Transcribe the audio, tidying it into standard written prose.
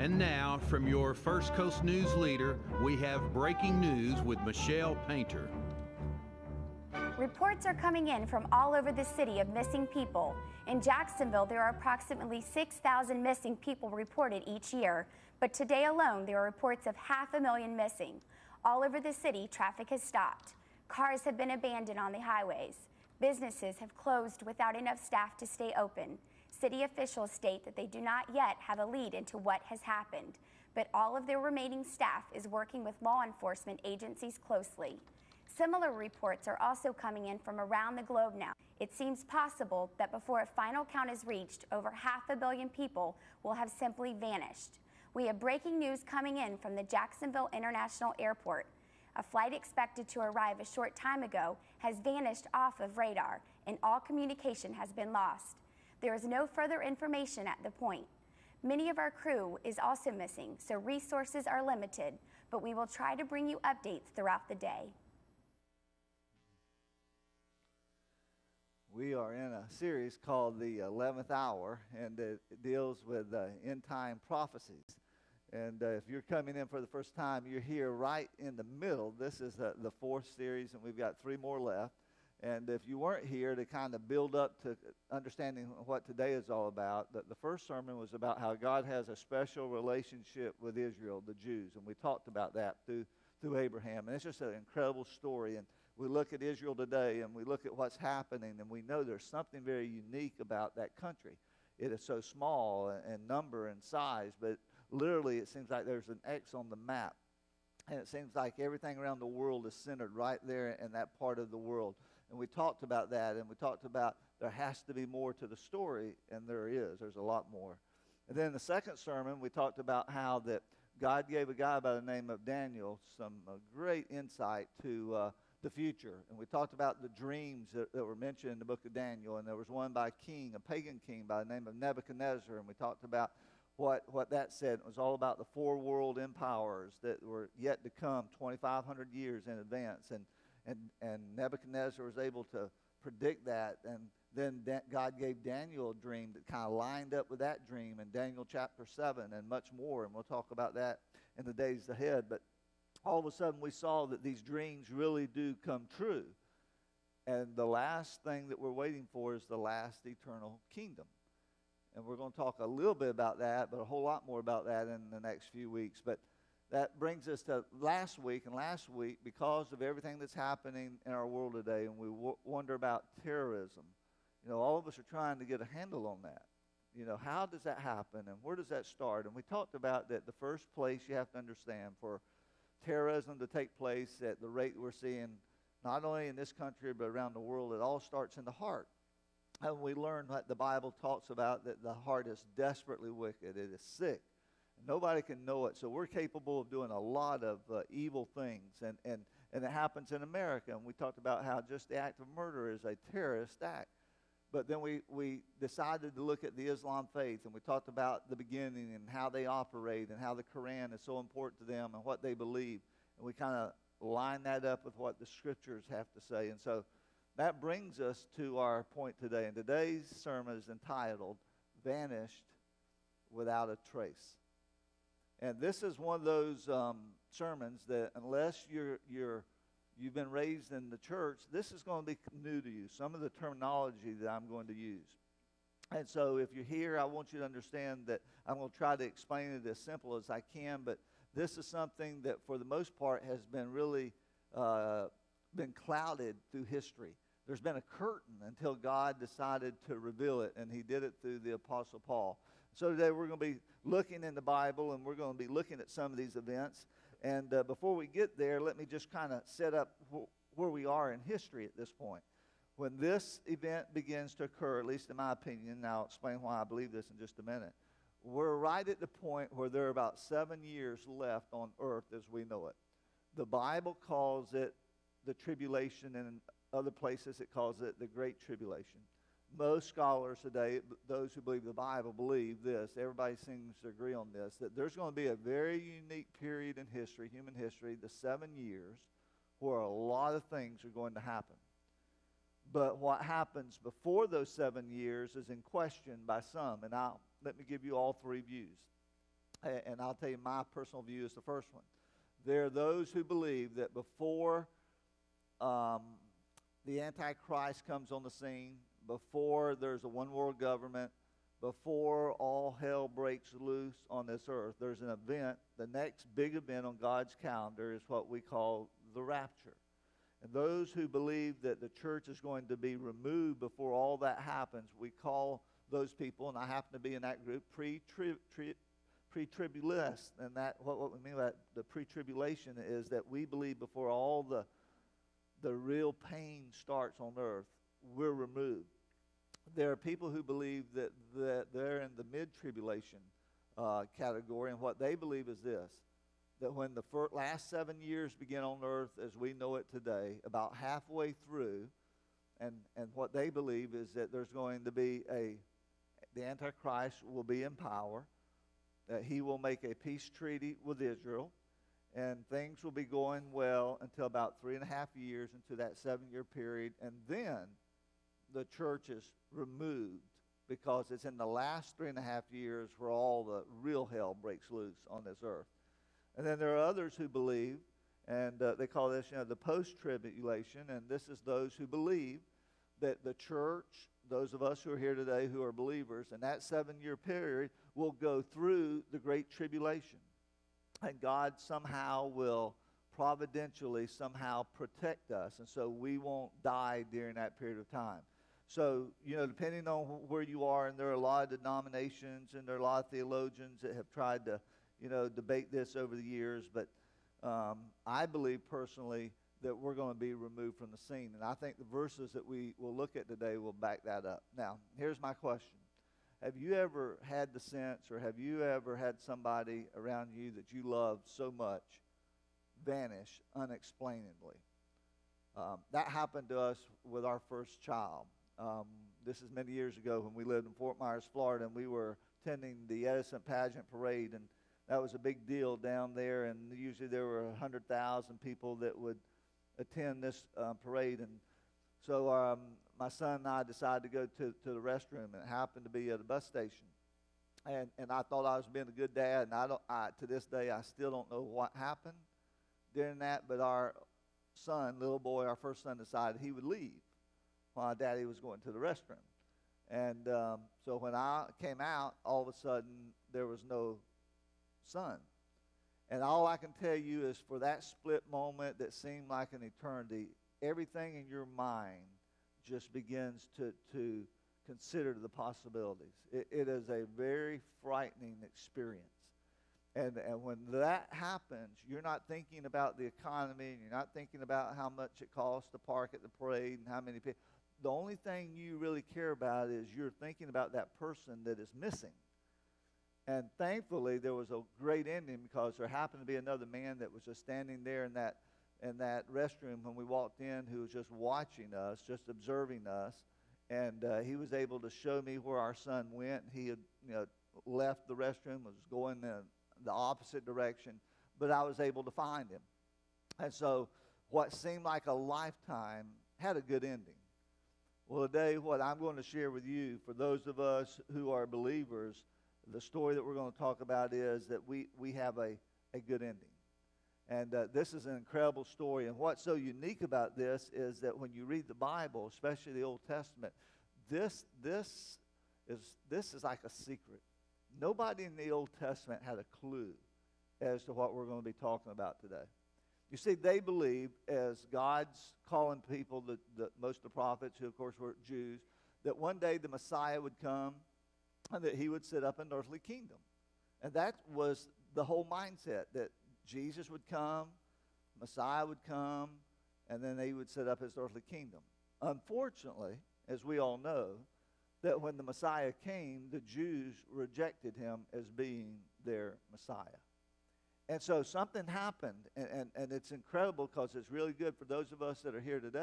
And now, from your First Coast News leader, we have breaking news with Michelle Painter. Reports are coming in from all over the city of missing people. In Jacksonville, there are approximately 6,000 missing people reported each year, but today alone there are reports of 500,000 missing. All over the city, traffic has stopped. Cars have been abandoned on the highways. Businesses have closed without enough staff to stay open. City officials state that they do not yet have a lead into what has happened, but all of their remaining staff is working with law enforcement agencies closely. Similar reports are also coming in from around the globe now. It seems possible that before a final count is reached, over 500 million people will have simply vanished. We have breaking news coming in from the Jacksonville International Airport. A flight expected to arrive a short time ago has vanished off of radar, and all communication has been lost. There is no further information at the point. Many of our crew is also missing, so resources are limited, but we will try to bring you updates throughout the day. We are in a series called The 11th Hour, and it deals with end-time prophecies. And if you're coming in for the first time, you're here right in the middle. This is the fourth series, and we've got 3 more left. And if you weren't here to kind of build up to understanding what today is all about, the first sermon was about how God has a special relationship with Israel, the Jews. And we talked about that through Abraham. And it's just an incredible story. And we look at Israel today, and we look at what's happening, and we know there's something very unique about that country. It is so small in number and size, but literally it seems like there's an X on the map. And it seems like everything around the world is centered right there in that part of the world. And we talked about that, and we talked about there has to be more to the story, and there is. There's a lot more. And then the second sermon, we talked about how that God gave a guy by the name of Daniel some great insight to the future. And we talked about the dreams that were mentioned in the book of Daniel, and there was one by a pagan king by the name of Nebuchadnezzar, and we talked about what that said. It was all about the 4 world empires that were yet to come 2,500 years in advance, and Nebuchadnezzar was able to predict that, and then God gave Daniel a dream that kind of lined up with that dream in Daniel chapter 7 and much more, and we'll talk about that in the days ahead. But all of a sudden we saw that these dreams really do come true, and the last thing that we're waiting for is the last eternal kingdom. And we're going to talk a little bit about that, but a whole lot more about that in the next few weeks. But that brings us to last week, and last week, because of everything that's happening in our world today, and we wonder about terrorism, all of us are trying to get a handle on that. How does that happen, and where does that start? And we talked about that the first place you have to understand for terrorism to take place at the rate we're seeing, not only in this country but around the world, it all starts in the heart. And we learned what the Bible talks about, that the heart is desperately wicked. It is sick. Nobody can know it. So we're capable of doing a lot of evil things. And it happens in America. And we talked about how just the act of murder is a terrorist act. But then we decided to look at the Islam faith. And we talked about the beginning and how they operate and how the Quran is so important to them and what they believe. And we kind of line that up with what the scriptures have to say. And so that brings us to our point today. And today's sermon is entitled, Vanished Without a Trace. And this is one of those sermons that unless you've been raised in the church, this is going to be new to you, some of the terminology that I'm going to use. And so if you're here, I want you to understand that I'm going to try to explain it as simple as I can, but this is something that for the most part has been really been clouded through history. There's been a curtain until God decided to reveal it, and he did it through the Apostle Paul. So today we're going to be looking in the Bible, and we're going to be looking at some of these events. And before we get there, let me just kind of set up where we are in history at this point. When this event begins to occur, at least in my opinion, and I'll explain why I believe this in just a minute, we're right at the point where there are about 7 years left on earth as we know it. The Bible calls it the tribulation, and in other places it calls it the Great Tribulation. Most scholars today, those who believe the Bible, believe this. Everybody seems to agree on this, that there's going to be a very unique period in history, human history, the 7 years, where a lot of things are going to happen. But what happens before those 7 years is in question by some. And let me give you all 3 views. And I'll tell you my personal view is the first one. There are those who believe that before the Antichrist comes on the scene, before there's a one world government, before all hell breaks loose on this earth, there's an event. The next big event on God's calendar is what we call the rapture. And those who believe that the church is going to be removed before all that happens, we call those people, and I happen to be in that group, pre-tribulist. And that what we mean by the pre-tribulation is that we believe before all the real pain starts on earth, we're removed. There are people who believe that they're in the mid-tribulation category, and what they believe is this, that when the last 7 years begin on earth as we know it today, about halfway through, and what they believe is that there's going to be the Antichrist will be in power, that he will make a peace treaty with Israel, and things will be going well until about 3.5 years into that 7-year period, and then the church is removed because it's in the last 3.5 years where all the real hell breaks loose on this earth. And then there are others who believe, and they call this, the post-tribulation, and this is those who believe that the church, those of us who are here today who are believers, in that 7-year period will go through the great tribulation. And God somehow will providentially somehow protect us, and so we won't die during that period of time. So, depending on where you are, and there are a lot of denominations and there are a lot of theologians that have tried to, debate this over the years, but I believe personally that we're going to be removed from the scene. And I think the verses that we will look at today will back that up. Now, here's my question. Have you ever had the sense, or have you ever had somebody around you that you loved so much vanish unexplainably? That happened to us with our first child. This is many years ago when we lived in Fort Myers, Florida, and we were attending the Edison Pageant Parade, and that was a big deal down there, and usually there were 100,000 people that would attend this parade. And so my son and I decided to go to the restroom, and it happened to be at a bus station. And I thought I was being a good dad, and to this day, I still don't know what happened during that, but our son, little boy, our first son, decided he would leave while Daddy was going to the restroom. And so when I came out, all of a sudden, there was no son. And all I can tell you is for that split moment that seemed like an eternity, everything in your mind just begins to consider the possibilities. It is a very frightening experience. And when that happens, you're not thinking about the economy, and you're not thinking about how much it costs to park at the parade and how many people. The only thing you really care about is you're thinking about that person that is missing. And thankfully, there was a great ending because there happened to be another man that was just standing there in that restroom when we walked in, who was just watching us, just observing us. And he was able to show me where our son went. He had left the restroom, was going in the opposite direction, but I was able to find him. And so what seemed like a lifetime had a good ending. Well, today what I'm going to share with you, for those of us who are believers, the story that we're going to talk about is that we have a good ending. And this is an incredible story. And what's so unique about this is that when you read the Bible, especially the Old Testament, this is like a secret. Nobody in the Old Testament had a clue as to what we're going to be talking about today. You see, they believed, as God's calling people, most of the prophets, who of course were Jews, that one day the Messiah would come and that he would sit up in an earthly kingdom. And that was the whole mindset, that Jesus would come, Messiah would come, and then he would set up his earthly kingdom. Unfortunately, as we all know, that when the Messiah came, the Jews rejected him as being their Messiah. And so something happened, and it's incredible because it's really good for those of us that are here today.